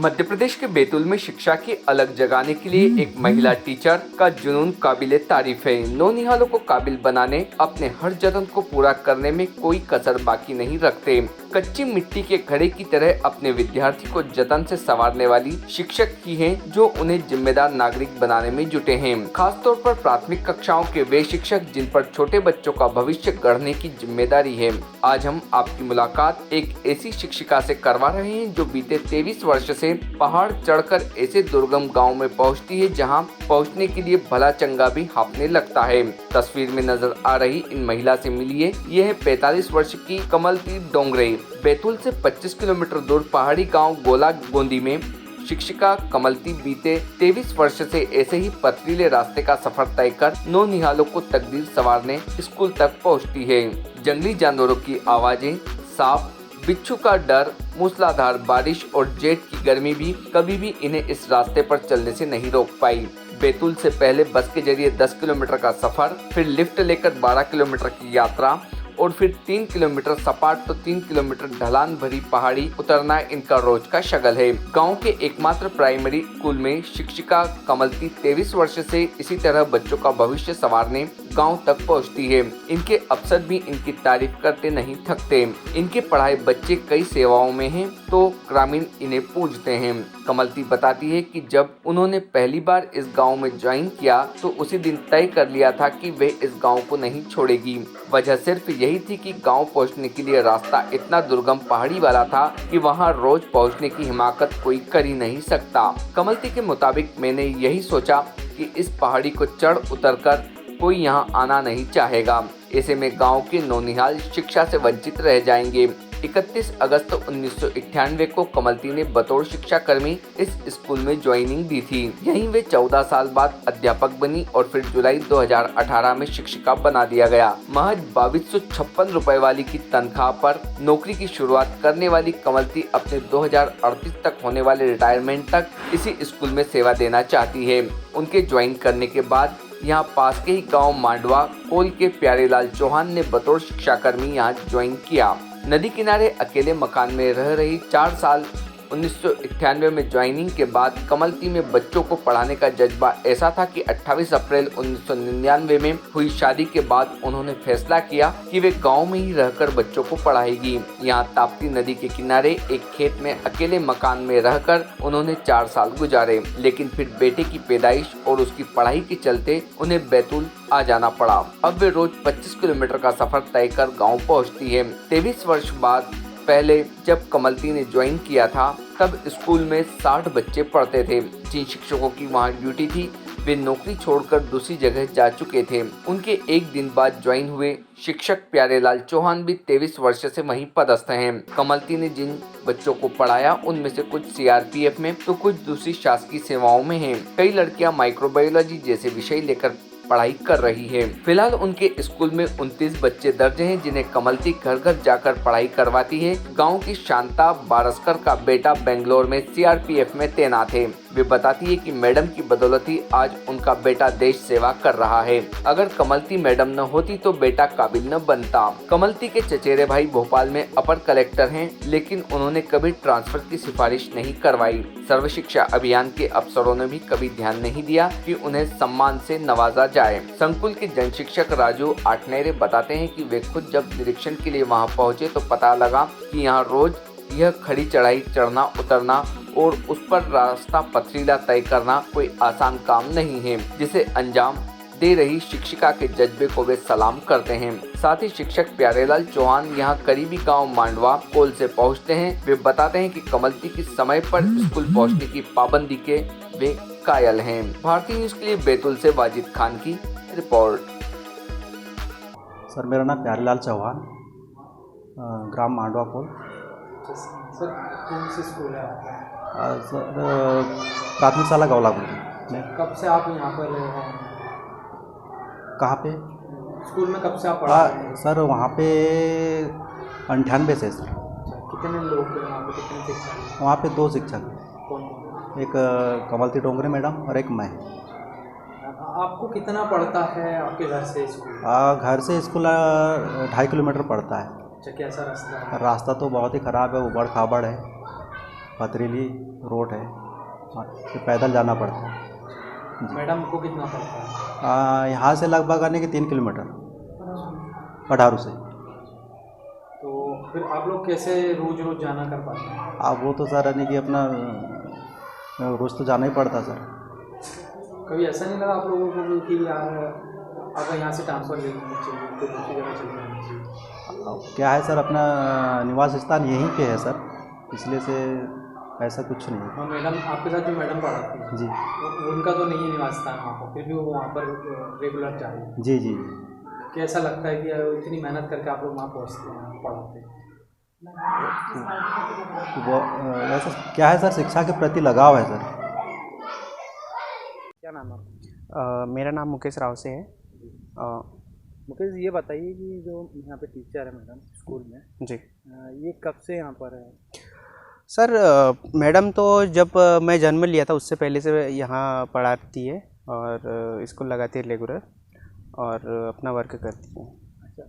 मध्य प्रदेश के बैतूल में शिक्षा की अलग जगाने के लिए एक महिला टीचर का जुनून काबिले तारीफ है। नौनिहालों को काबिल बनाने, अपने हर जतन को पूरा करने में कोई कसर बाकी नहीं रखते। कच्ची मिट्टी के घड़े की तरह अपने विद्यार्थी को जतन से संवारने वाली शिक्षक ही हैं, जो उन्हें जिम्मेदार नागरिक बनाने में जुटे हैं। खासतौर पर प्राथमिक कक्षाओं के वे शिक्षक जिन पर छोटे बच्चों का भविष्य गढ़ने की जिम्मेदारी है। आज हम आपकी मुलाकात एक ऐसी शिक्षिका से करवा रहे हैं जो बीते 23 वर्ष से पहाड़ चढ़कर ऐसे दुर्गम गांव में पहुंचती है जहां पहुंचने के लिए भला चंगा भी हांफने लगता है। तस्वीर में नजर आ रही इन महिला से मिलिए। यह है 45 वर्ष की कमलतीत डोंगरे। बैतूल से 25 किलोमीटर दूर पहाड़ी गांव गोला गोंदी में शिक्षिका कमलती बीते 23 वर्ष से ऐसे ही पथरीले रास्ते का सफर तय कर नौनिहालों को तकदीर संवारने स्कूल तक पहुंचती है। जंगली जानवरों की आवाजें, सांप, बिच्छू का डर, मूसलाधार बारिश और जेठ की गर्मी भी कभी भी इन्हें इस रास्ते पर चलने से नहीं रोक पाई। बैतूल से पहले बस के जरिए 10 किलोमीटर का सफर, फिर लिफ्ट लेकर 12 किलोमीटर की यात्रा और फिर 3 किलोमीटर सपाट तो 3 किलोमीटर ढलान भरी पहाड़ी उतरना इनका रोज का शगल है। गांव के एकमात्र प्राइमरी स्कूल में शिक्षिका कमलती 23 वर्ष से इसी तरह बच्चों का भविष्य संवारने गांव तक पहुंचती है। इनके अफसर भी इनकी तारीफ करते नहीं थकते। इनके पढ़ाए बच्चे कई सेवाओं में हैं, तो ग्रामीण इन्हें पूजते हैं। कमलती बताती है कि जब उन्होंने पहली बार इस गांव में ज्वाइन किया तो उसी दिन तय कर लिया था कि वे इस गांव को नहीं छोड़ेगी। वजह सिर्फ यही थी कि गांव पहुंचने के लिए रास्ता इतना दुर्गम पहाड़ी वाला था कि वहां रोज पहुंचने की हिमाकत कोई कर ही नहीं सकता। कमलती के मुताबिक मैंने यही सोचा कि इस पहाड़ी को चढ़ उतर कर कोई यहाँ आना नहीं चाहेगा। ऐसे में गांव के नौनिहाल शिक्षा से वंचित रह जाएंगे। 31 अगस्त 1998 को कमलती ने बतौर शिक्षा कर्मी इस स्कूल में ज्वाइनिंग दी थी। यहीं वे 14 साल बाद अध्यापक बनी और फिर जुलाई 2018 में शिक्षिका बना दिया गया। महज 2256 रुपए वाली की तनख्वाह पर नौकरी की शुरुआत करने वाली कमलती अपने 2038 तक होने वाले रिटायरमेंट तक इसी स्कूल में सेवा देना चाहती है। उनके ज्वाइन करने के बाद यहाँ पास के ही गांव मांडवा कोल के प्यारेलाल चौहान ने बतौर शिक्षाकर्मी यहाँ ज्वाइन किया। नदी किनारे अकेले मकान में रह रही 4 साल 1998 में ज्वाइनिंग के बाद कमलती में बच्चों को पढ़ाने का जज्बा ऐसा था कि 28 अप्रैल 1999 में हुई शादी के बाद उन्होंने फैसला किया कि वे गांव में ही रहकर बच्चों को पढ़ाएगी। यहां ताप्ती नदी के किनारे एक खेत में अकेले मकान में रहकर उन्होंने 4 साल गुजारे, लेकिन फिर बेटे की पैदाइश और उसकी पढ़ाई के चलते उन्हें बैतूल आ जाना पड़ा। अब वे रोज 25 किलोमीटर का सफर तय कर गाँव पहुँचती है। 23 वर्ष बाद पहले जब कमलती ने ज्वाइन किया था तब स्कूल में 60 बच्चे पढ़ते थे। जिन शिक्षकों की वहाँ ड्यूटी थी वे नौकरी छोड़कर दूसरी जगह जा चुके थे। उनके एक दिन बाद ज्वाइन हुए शिक्षक प्यारेलाल चौहान भी 23 वर्ष से वहीं पदस्थ हैं। कमलती ने जिन बच्चों को पढ़ाया उनमें से कुछ सीआरपीएफ में तो कुछ दूसरी शासकीय सेवाओं में हैं। कई लड़कियां माइक्रोबायोलॉजी जैसे विषय लेकर पढ़ाई कर रही है। फिलहाल उनके स्कूल में 29 बच्चे दर्ज हैं, जिन्हें कमलती घर घर जाकर पढ़ाई करवाती है। गांव की शांता बारस्कर का बेटा बेंगलोर में सीआरपीएफ में तैनात है। वे बताती है कि मैडम की बदौलत ही आज उनका बेटा देश सेवा कर रहा है। अगर कमलती मैडम न होती तो बेटा काबिल न बनता। कमलती के चचेरे भाई भोपाल में अपर कलेक्टर हैं, लेकिन उन्होंने कभी ट्रांसफर की सिफारिश नहीं करवाई। सर्व शिक्षा अभियान के अफसरों ने भी कभी ध्यान नहीं दिया कि उन्हें सम्मान से नवाजा जाए। संकुल के जन शिक्षक राजू आठनेरे बताते हैं कि वे खुद जब निरीक्षण के लिए वहां पहुंचे तो पता लगा कि यहाँ रोज यह खड़ी चढ़ाई चढ़ना उतरना और उस पर रास्ता पथरीला तय करना कोई आसान काम नहीं है, जिसे अंजाम दे रही शिक्षिका के जज्बे को वे सलाम करते हैं। साथ ही शिक्षक प्यारेलाल चौहान यहाँ करीबी गांव मांडवा कोल से पहुँचते हैं। वे बताते हैं कि कमलती की समय पर स्कूल पहुँचने की पाबंदी के वे कायल हैं। भारतीय न्यूज के लिए बैतूल से वाजिद खान की रिपोर्ट। सर, मेरा नाम प्यारेलाल चौहान, ग्राम मांडवा कोल। सर, कौन सी स्कूल है आपका? सर, प्राथमिक शाला गौला में। कब से आप यहाँ पर हैं? कहाँ पे? स्कूल में कब से आप पढ़ा रहे हैं? सर, वहाँ पे 98 से सर। कितने लोग हैं वहाँ पे, कितने शिक्षक? वहाँ पे 2 शिक्षक, कौन? एक कमलती डोंगरे मैडम और एक मैं। आपको कितना पड़ता है आपके घर से स्कूल? घर से स्कूल 2.5 किलोमीटर पड़ता है। अच्छा, कैसा रास्ता है? रास्ता तो बहुत ही ख़राब है, ऊबड़ खाबड़ है पथरीली रोड है, हाँ, तो पैदल जाना पड़ता है। मैडम को कितना पड़ता है? यहाँ से लगभग आने के 3 किलोमीटर पढ़ारू से। तो फिर आप लोग कैसे रोज रोज जाना कर पाते हैं? अब वो तो सर यानी कि अपना रोज़ तो जाना ही पड़ता सर। कभी ऐसा नहीं लगा आप लोगों को भी कि यार अगर यहाँ से ट्रांसफ़र ले लेना चाहिए तो दूसरी जगह चले जाना चाहिए? अब क्या है सर, अपना निवास स्थान यहीं पे है सर, इसलिए से ऐसा कुछ नहीं है। हाँ, मैडम आपके साथ जो मैडम पढ़ाती हैं जी उनका तो नहीं है निवास स्थान वहाँ पर, फिर भी वो वहाँ पर रेगुलर जा रही है। जी जी। कैसा लगता है कि इतनी मेहनत करके आप लोग वहाँ पहुँचते हैं, पढ़ाते हैं? वो ऐसा क्या है सर, शिक्षा के प्रति लगाव है सर। क्या नाम है? मेरा नाम मुकेश राव से है। मुकेश, ये बताइए कि जो यहाँ पे टीचर है मैडम स्कूल में, जी ये कब से यहाँ पर है? सर, मैडम तो जब मैं जन्म लिया था उससे पहले से यहाँ पढ़ाती है और स्कूल लगाती है रेगुलर और अपना वर्क करती है। अच्छा,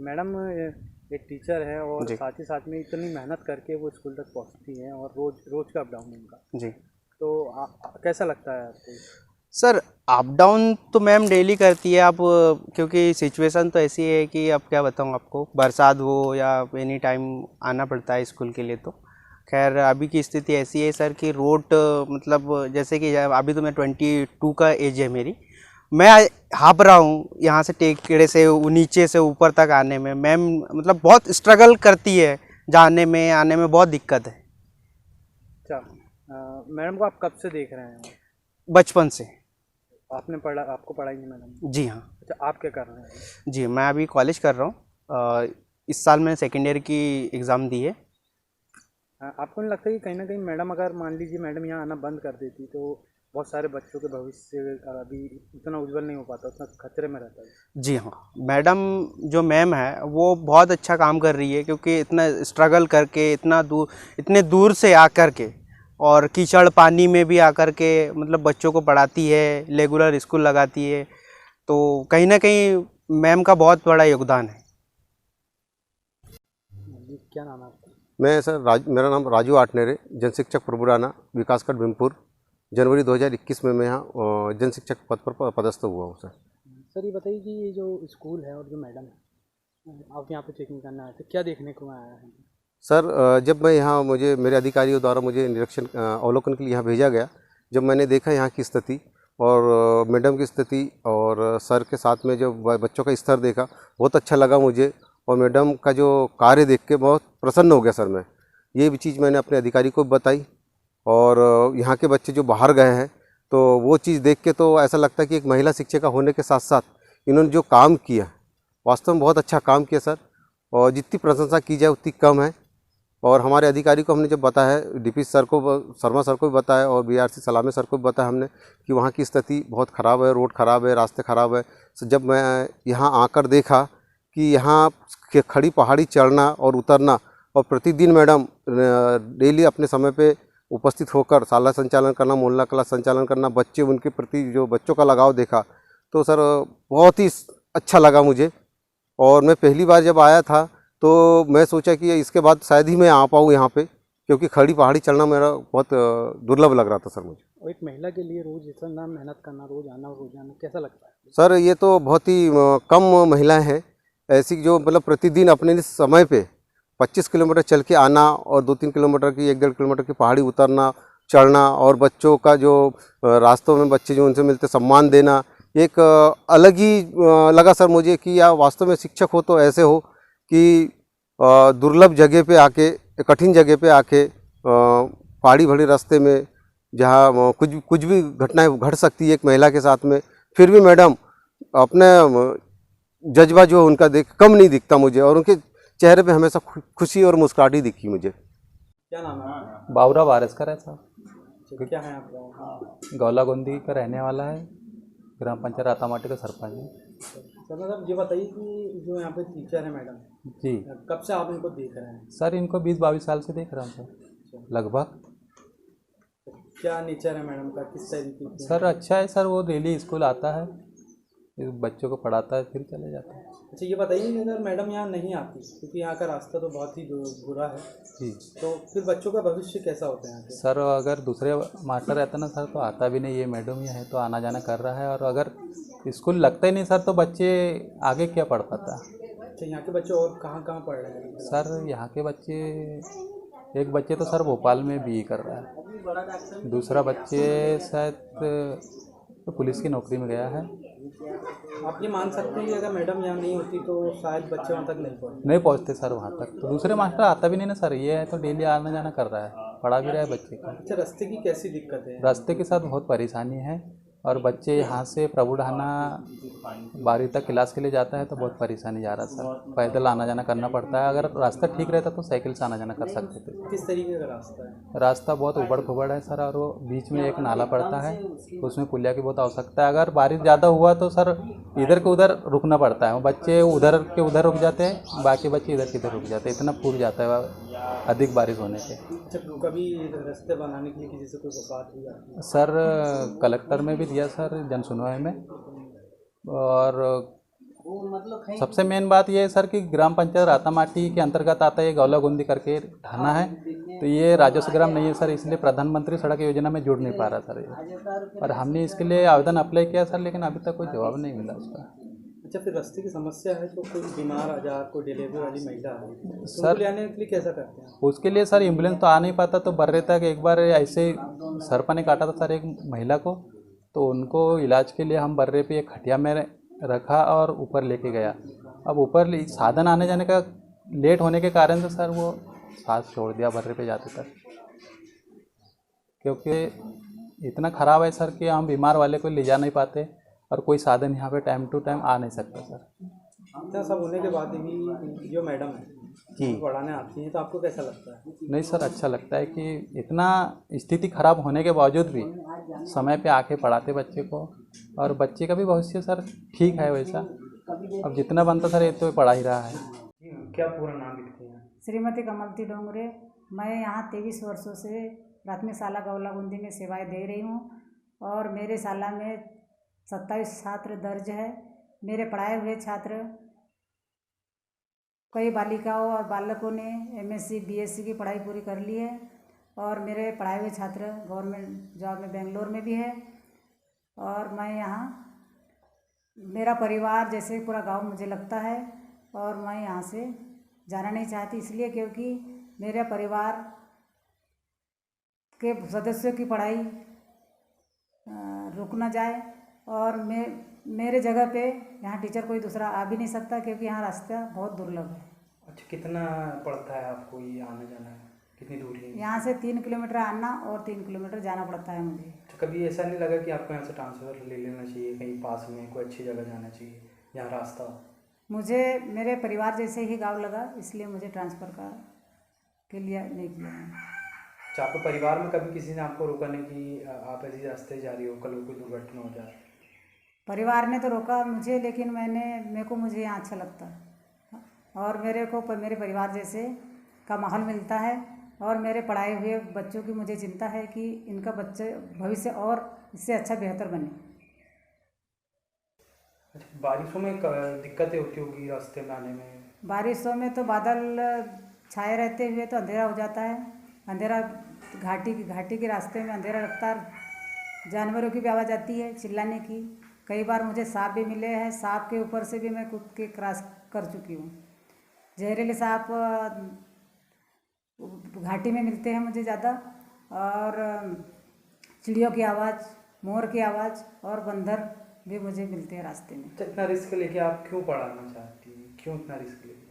मैडम एक टीचर है और जी। साथ ही साथ में इतनी मेहनत करके वो स्कूल तक पहुँचती हैं और रोज का अप डाउन उनका, जी तो कैसा लगता है आपको? सर, अप डाउन तो मैम डेली करती है। आप क्योंकि सिचुएशन तो ऐसी है कि अब क्या बताऊँ आपको, बरसात हो या एनी टाइम आना पड़ता है स्कूल के लिए। तो खैर अभी की स्थिति ऐसी है सर कि रोड मतलब जैसे कि अभी तो मैं 22 का एज है मेरी, मैं हाँप रहा हूँ यहाँ से टेकड़े से नीचे से ऊपर तक आने में। मैम मतलब बहुत स्ट्रगल करती है, जाने में आने में बहुत दिक्कत है। अच्छा, मैडम को आप कब से देख रहे हैं? बचपन से। आपको पढ़ाई नहीं मैडम? जी हाँ। अच्छा, आप क्या कर रहे हैं? जी, मैं अभी कॉलेज कर रहा हूँ। इस साल मैंने सेकेंड ईयर की एग्ज़ाम दी है। आपको नहीं लगता कि कहीं ना कहीं मैडम, अगर मान लीजिए मैडम यहाँ आना बंद कर देती तो बहुत सारे बच्चों के भविष्य अभी उतना उज्जवल नहीं हो पाता, उतना खतरे में रहता है? जी हाँ, मैडम जो मैम है वो बहुत अच्छा काम कर रही है, क्योंकि इतना स्ट्रगल करके इतने दूर से आकर के और कीचड़ पानी में भी आकर के मतलब बच्चों को पढ़ाती है, रेगुलर स्कूल लगाती है। तो कहीं ना कहीं मैम का बहुत बड़ा योगदान है। क्या नाम है आपका? मैं सर मेरा नाम राजू आटनेरे, जन शिक्षक प्रभुराना, विकासखंड भीमपुर। जनवरी 2021 में मैं यहाँ जन शिक्षक पद पर पदस्थ हुआ हूँ सर। सर, ये बताइए कि ये जो स्कूल है और जो मैडम है, आप यहाँ पे चेकिंग करना आए थे, क्या देखने को आया है? सर, जब मैं यहाँ मेरे अधिकारियों द्वारा मुझे निरीक्षण अवलोकन के लिए यहाँ भेजा गया, जब मैंने देखा यहाँ की स्थिति और मैडम की स्थिति और सर के साथ में जो बच्चों का स्तर देखा, बहुत अच्छा लगा मुझे। और मैडम का जो कार्य देख के बहुत प्रसन्न हो गया सर मैं। ये भी चीज़ मैंने अपने अधिकारी को बताई और यहाँ के बच्चे जो बाहर गए हैं तो वो चीज़ देख के तो ऐसा लगता है कि एक महिला शिक्षिका होने के साथ साथ इन्होंने जो काम किया, वास्तव में बहुत अच्छा काम किया सर। और जितनी प्रशंसा की जाए उतनी कम है। और हमारे अधिकारी को हमने जब बताया है, डीपी सर को, शर्मा सर को भी बताया और बीआरसी सलामे सर को भी बताया हमने कि वहाँ की स्थिति बहुत ख़राब है, रोड ख़राब है, रास्ते ख़राब है। तो जब मैं यहाँ आकर देखा कि यहाँ खड़ी पहाड़ी चढ़ना और उतरना, और प्रतिदिन मैडम डेली अपने समय पे उपस्थित होकर शाला संचालन करना, मोहल्ला क्लास संचालन करना, बच्चे उनके प्रति जो बच्चों का लगाव देखा, तो सर बहुत ही अच्छा लगा मुझे। और मैं पहली बार जब आया था तो मैं सोचा कि इसके बाद शायद ही मैं आ पाऊँ यहाँ पे, क्योंकि खड़ी पहाड़ी चढ़ना मेरा बहुत दुर्लभ लग रहा था सर मुझे। और एक महिला के लिए रोज इतना मेहनत करना, रोज आना कैसा लगता है? सर, ये तो बहुत ही कम महिलाएं हैं ऐसी जो मतलब प्रतिदिन अपने समय पे 25 किलोमीटर चल के आना और 2-3 किलोमीटर की 1-1.5 किलोमीटर की पहाड़ी उतरना, चढ़ना, और बच्चों का जो रास्तों में बच्चे जो उनसे मिलते सम्मान देना, एक अलग ही लगा सर मुझे कि या वास्तव में शिक्षक हो तो ऐसे हो कि दुर्लभ जगह पे आके, कठिन जगह पे आके, पहाड़ी भरी रास्ते में जहाँ कुछ भी घटनाएं घट सकती है एक महिला के साथ में, फिर भी मैडम अपने जज्बा जो उनका कम नहीं दिखता मुझे, और उनके चेहरे पे हमेशा खुशी और मुस्कुराहट ही दिखी मुझे। क्या नाम है? बावरा वारसकर है साहब। क्या है आपका? गौलागोंदी का रहने वाला है, ग्राम पंचायत रातामाटी का सरपंच है। सर, मतलब ये बताइए कि जो यहाँ पे टीचर है मैडम जी, कब से आप इनको देख रहे हैं? सर इनको 20-22 साल से देख रहा हूँ सर, लगभग। क्या नेचर है मैडम का, किस तरीके की? सर अच्छा है सर, वो डेली स्कूल आता है इस बच्चों को पढ़ाता है फिर चले जाता है। अच्छा ये बताइए कि अगर मैडम यहाँ नहीं आती, क्योंकि यहाँ का रास्ता तो बहुत ही बुरा है, जी तो फिर बच्चों का भविष्य कैसा होता है यहाँ पे? सर, अगर दूसरे मास्टर रहता ना सर तो आता भी नहीं, ये मैडम यहाँ है तो आना जाना कर रहा है, और अगर स्कूल लगता ही नहीं सर तो बच्चे आगे क्या पढ़ पाता। अच्छा यहाँ के बच्चे और कहाँ कहाँ पढ़ रहे हैं? सर यहाँ के बच्चे, एक बच्चे तो सर भोपाल में BE कर रहा है, दूसरा बच्चे शायद तो पुलिस की नौकरी में गया है। आप ये मान सकते हैं कि अगर मैडम यहाँ नहीं होती तो शायद बच्चे वहाँ तक नहीं पहुँचते सर वहाँ तक, तो दूसरे मास्टर आता भी नहीं ना सर, ये है तो डेली आना जाना कर रहा है, पढ़ा भी रहा है बच्चे को। अच्छा रास्ते की कैसी दिक्कत है? रास्ते के साथ बहुत परेशानी है, और बच्चे यहाँ से प्रभु ढाना 12वीं तक क्लास के लिए जाता है तो बहुत परेशानी जा रहा है सर, पैदल आना जाना करना पड़ता है। अगर रास्ता ठीक रहता तो साइकिल से आना जाना कर सकते थे। किस तरीके का रास्ता है? रास्ता बहुत उबड़ खुबड़ है सर, और वो बीच में एक नाला पड़ता है, उसमें पुलिया की बहुत आवश्यकता है। अगर बारिश ज़्यादा हुआ तो सर इधर के उधर रुकना पड़ता है, बच्चे उधर के उधर रुक जाते हैं, बाकी बच्चे इधर के इधर रुक जाते हैं, इतना फूट जाता है अधिक बारिश होने से। अच्छा कभी रास्ते बनाने के लिए किसी से कोई बात हुई आपकी? सर कलेक्टर में भी दिया सर जन सुनवाई में, और सबसे मेन बात ये है सर कि ग्राम पंचायत रातामाटी के अंतर्गत आता है गौलागुंदी करके थाना है, तो ये राजस्व ग्राम नहीं है सर, इसलिए प्रधानमंत्री सड़क योजना में जुड़ नहीं पा रहा सर ये, और हमने इसके लिए आवेदन अप्लाई किया सर, लेकिन अभी तक कोई जवाब नहीं मिला उसका। अच्छा फिर रास्ते की समस्या है तो कोई बीमार आजार, कोई डिलीवरी वाली महिला है तो सर उनको ले आने के लिए कैसा करते हैं? उसके लिए सर एम्बुलेंस तो आ नहीं पाता, तो बर्रे तक एक बार ऐसे सरपा ने काटा था सर एक महिला को, तो उनको इलाज के लिए हम बर्रे पे एक खटिया में रखा और ऊपर लेके गया। अब ऊपर साधन आने जाने का लेट होने के कारण से सर वो सांस छोड़ दिया बर्रे पे जाते तक, क्योंकि इतना ख़राब है सर कि हम बीमार वाले को ले जा नहीं पाते, और कोई साधन यहाँ पे टाइम टू टाइम आ नहीं सकता सर। इतना सब होने के बाद भी जो मैडम है जी पढ़ाने आती हैं तो आपको कैसा लगता है? नहीं सर, अच्छा लगता है कि इतना स्थिति खराब होने के बावजूद भी समय पे आके पढ़ाते बच्चे को, और बच्चे का भी भविष्य सर ठीक है वैसा, अब जितना बनता सर ये तो पढ़ा ही रहा है। क्या पूरा नाम लिखते हैं? श्रीमती कमलती डोंगरे। मैं यहाँ 23 वर्षों से प्राथमिक शाला गौलागुंदी में सेवाएं दे रही हूँ, और मेरे शाला में 27 छात्र दर्ज है। मेरे पढ़ाए हुए छात्र कई बालिकाओं और बालकों ने MSc BSc की पढ़ाई पूरी कर ली है, और मेरे पढ़ाए हुए छात्र गवर्नमेंट जॉब में बेंगलोर में भी है। और मैं यहाँ, मेरा परिवार जैसे पूरा गांव मुझे लगता है, और मैं यहाँ से जाना नहीं चाहती इसलिए क्योंकि मेरे परिवार के सदस्यों की पढ़ाई रुक ना जाए, और मेरे जगह पे यहाँ टीचर कोई दूसरा आ भी नहीं सकता क्योंकि यहाँ रास्ता बहुत दुर्लभ है। अच्छा कितना पड़ता है आपको ये आना जाना, कितनी दूरी है? यहाँ से 3 किलोमीटर आना और 3 किलोमीटर जाना पड़ता है मुझे। तो कभी ऐसा नहीं लगा कि आपको यहाँ से ट्रांसफ़र ले लेना चाहिए, कहीं पास में कोई अच्छी जगह जाना चाहिए जहाँ रास्ता हो? मुझे मेरे परिवार जैसे ही गांव लगा, इसलिए मुझे ट्रांसफ़र के लिए नहीं किया है। अच्छा आपके परिवार में कभी किसी ने आपको रोका नहीं कि आप ऐसे रास्ते जा रही हो, कल कोई दुर्घटना हो जाए? परिवार ने तो रोका मुझे, लेकिन मेरे को मुझे यहाँ अच्छा लगता है, और मेरे परिवार जैसे का माहौल मिलता है, और मेरे पढ़ाए हुए बच्चों की मुझे चिंता है कि इनका बच्चे भविष्य और इससे अच्छा बेहतर बने। अच्छा बारिशों में दिक्कतें होती होगी रास्ते में आने में? बारिशों में तो बादल छाए रहते हुए तो अंधेरा हो जाता है, अंधेरा घाटी के रास्ते में अंधेरा लगता है, जानवरों की भी आवाज़ आती है चिल्लाने की। कई बार मुझे सांप भी मिले हैं, सांप के ऊपर से भी मैं कूद के क्रॉस कर चुकी हूँ। जहरीले सांप घाटी में मिलते हैं मुझे ज़्यादा, और चिड़ियों की आवाज़, मोर की आवाज़ और बंदर भी मुझे मिलते हैं रास्ते में। तो इतना रिस्क लेके आप क्यों पढ़ाना चाहती हैं, क्यों इतना रिस्क लेके?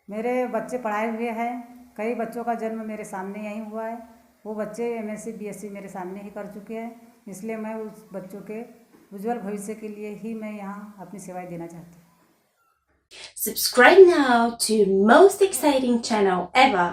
मेरे बच्चे पढ़ाए हुए हैं, कई बच्चों का जन्म मेरे सामने यहीं हुआ है, वो बच्चे MSc BSc मेरे सामने ही कर चुके हैं, इसलिए मैं उस बच्चों के उज्जवल भविष्य के लिए ही मैं यहाँ अपनी सेवाएं देना चाहती हूँ। Subscribe now to most exciting channel ever.